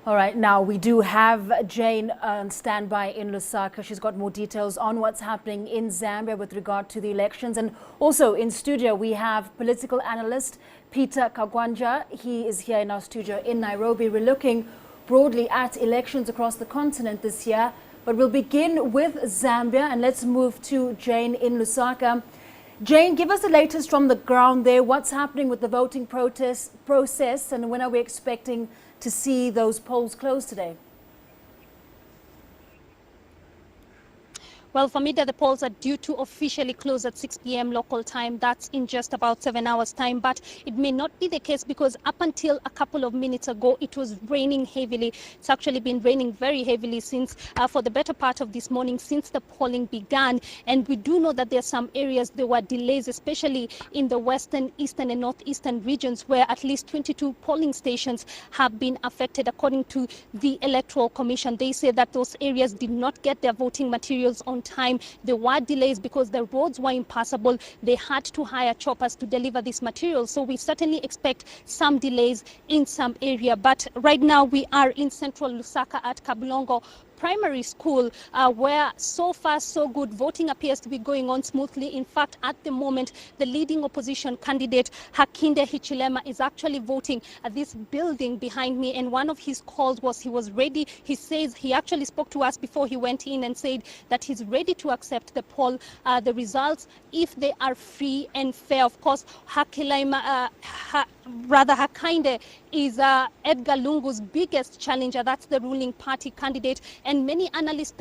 All right, now we do have Jane on standby in Lusaka. She's got more details on what's happening in Zambia with regard to the elections. And also in studio, we have political analyst Peter Kagwanja. He is here in our studio in Nairobi. We're looking broadly at elections across the continent this year. But we'll begin with Zambia and let's move to Jane in Lusaka. Jane, give us the latest from the ground there. What's happening with the voting process and when are we expecting to see those polls close today? Well, for me, the polls are due to officially close at 6 p.m. local time. That's in just about 7 hours time. But it may not be the case because up until a couple of minutes ago, it was raining heavily. It's actually been raining very heavily since for the better part of this morning, since the polling began. And we do know that there are some areas there were delays, especially in the western, eastern and northeastern regions where at least 22 polling stations have been affected. According to the Electoral Commission, they say that those areas did not get their voting materials on time. There were delays because the roads were impassable. They had to hire choppers to deliver this material. So we certainly expect some delays in some area. But right now we are in central Lusaka at Kabulongo Primary School, where so far so good. Voting appears to be going on smoothly. In fact, at the moment, the leading opposition candidate, Hakainde Hichilema, is actually voting at this building behind me. And one of his calls was he was ready. He says he actually spoke to us before he went in and said that he's ready to accept the poll, the results, if they are free and fair. Of course, Hakainde is Edgar Lungu's biggest challenger. That's the ruling party candidate. And many analysts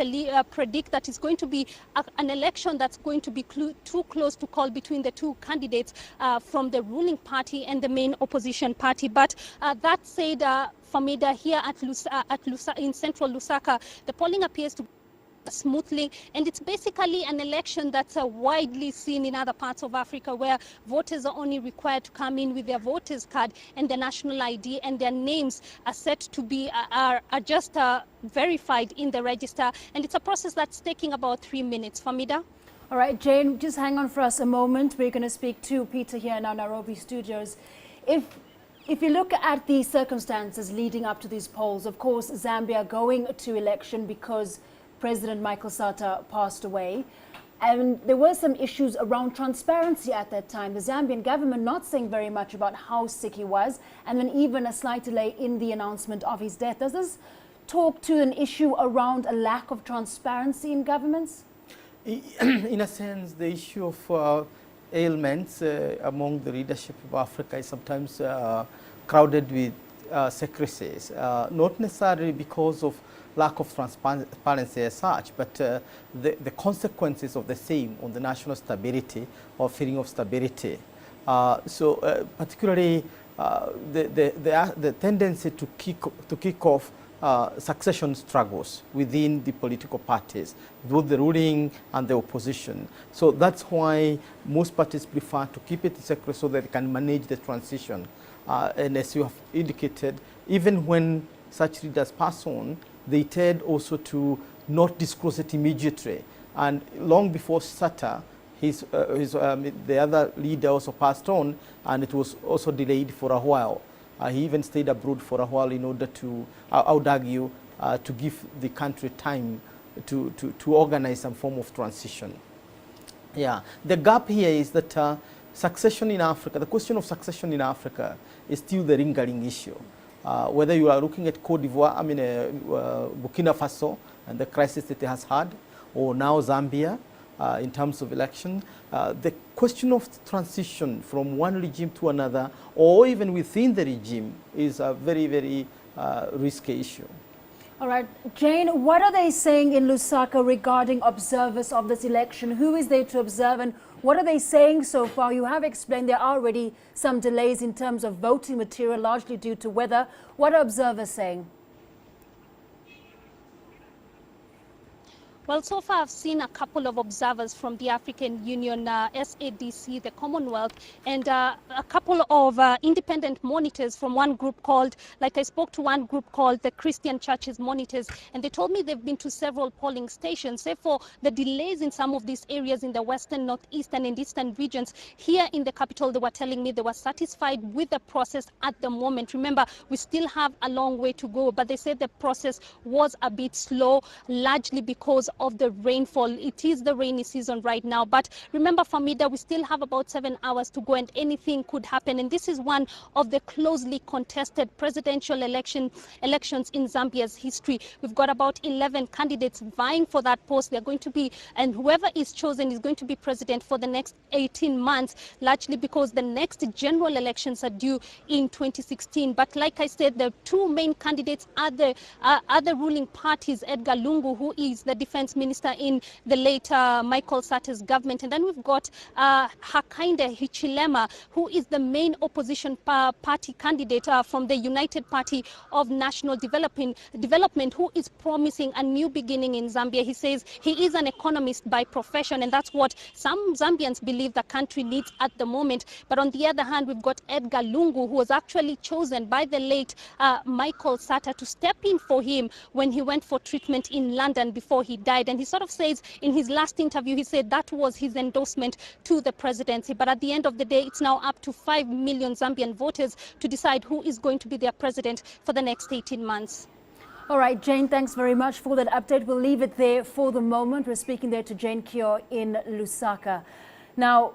predict that it's going to be an election that's going to be too close to call between the two candidates from the ruling party and the main opposition party. But that said, Famida, here in central Lusaka, the polling appears to smoothly, and it's basically an election that's widely seen in other parts of Africa where voters are only required to come in with their voters card and their national ID, and their names are set to be are just verified in the register, and it's a process that's taking about 3 minutes. Famida? All right, Jane, just hang on for us a moment. We're going to speak to Peter here in our Nairobi studios. If you look at the circumstances leading up to these polls, of course, Zambia going to election because President Michael Sata passed away. And there were some issues around transparency at that time. The Zambian government not saying very much about how sick he was, and then even a slight delay in the announcement of his death. Does this talk to an issue around a lack of transparency in governments? In a sense, the issue of ailments among the leadership of Africa is sometimes crowded with secrecies, not necessarily because of lack of transparency as such, but the consequences of the same on the national stability or feeling of stability. Particularly the tendency to kick off succession struggles within the political parties, both the ruling and the opposition. So that's why most parties prefer to keep it secret so that they can manage the transition. And as you have indicated, even when such leaders pass on, they tend also to not disclose it immediately. And long before Sata, the other leader also passed on, and it was also delayed for a while. He even stayed abroad for a while in order to, I would argue, to give the country time to organize some form of transition. Yeah, the gap here is that succession in Africa, the question of succession in Africa is still the lingering issue. Whether you are looking at Cote d'Ivoire, Burkina Faso and the crisis that it has had, or now Zambia in terms of election, the question of transition from one regime to another, or even within the regime, is a very, very risky issue. All right, Jane, what are they saying in Lusaka regarding observers of this election? Who is there to observe, and what are they saying so far? You have explained there are already some delays in terms of voting material, largely due to weather. What are observers saying? Well, so far I've seen a couple of observers from the African Union, SADC, the Commonwealth, and a couple of independent monitors from one group called, like I spoke to one group called the Christian Churches Monitors, and they told me they've been to several polling stations. Therefore, the delays in some of these areas in the western, northeastern, and eastern regions here in the capital, they were telling me they were satisfied with the process at the moment. Remember, we still have a long way to go, but they said the process was a bit slow, largely because of the rainfall. It is the rainy season right now, but remember, Famida, we still have about 7 hours to go and anything could happen. And this is one of the closely contested presidential elections in Zambia's history. We've got about 11 candidates vying for that post. They're going to be, and whoever is chosen is going to be president for the next 18 months, largely because the next general elections are due in 2016. But like I said, the two main candidates are the ruling parties, Edgar Lungu, who is the defense minister in the late Michael Sata's government. And then we've got Hakainde Hichilema, who is the main opposition party candidate from the United Party of National Development, who is promising a new beginning in Zambia. He says he is an economist by profession, and that's what some Zambians believe the country needs at the moment. But on the other hand, we've got Edgar Lungu, who was actually chosen by the late Michael Sata to step in for him when he went for treatment in London before he died. And he sort of says in his last interview, he said that was his endorsement to the presidency. But at the end of the day, it's now up to 5 million Zambian voters to decide who is going to be their president for the next 18 months. All right, Jane, thanks very much for that update. We'll leave it there for the moment. We're speaking there to Jane Kyo in Lusaka. Now,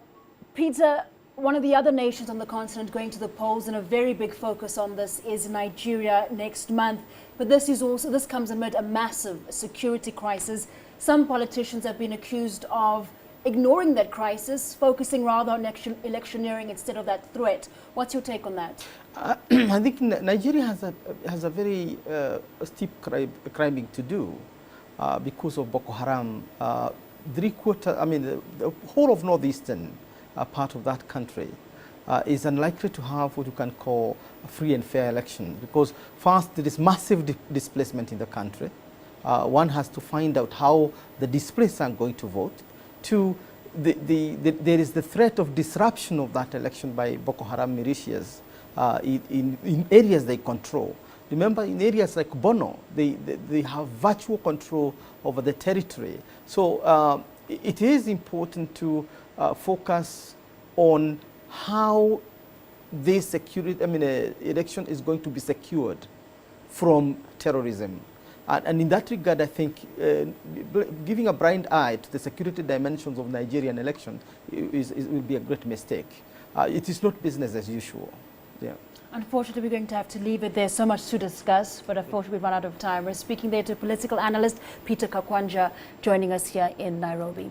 Peter, one of the other nations on the continent going to the polls, and a very big focus on this is Nigeria next month. But this comes amid a massive security crisis. Some politicians have been accused of ignoring that crisis, focusing rather on electioneering instead of that threat. What's your take on that? I think Nigeria has a very steep climbing to do because of Boko Haram. The whole of northeastern part of that country is unlikely to have what you can call a free and fair election, because first, there is massive displacement in the country. One has to find out how the displaced are going to vote. Two, there is the threat of disruption of that election by Boko Haram militias in areas they control. Remember, in areas like Bono, they have virtual control over the territory. So it is important to focus on how this election is going to be secured from terrorism. And in that regard, I think giving a blind eye to the security dimensions of Nigerian election will be a great mistake. It is not business as usual. Yeah. Unfortunately, we're going to have to leave it there. So much to discuss, but unfortunately, we've run out of time. We're speaking there to political analyst Peter Kagwanja, joining us here in Nairobi.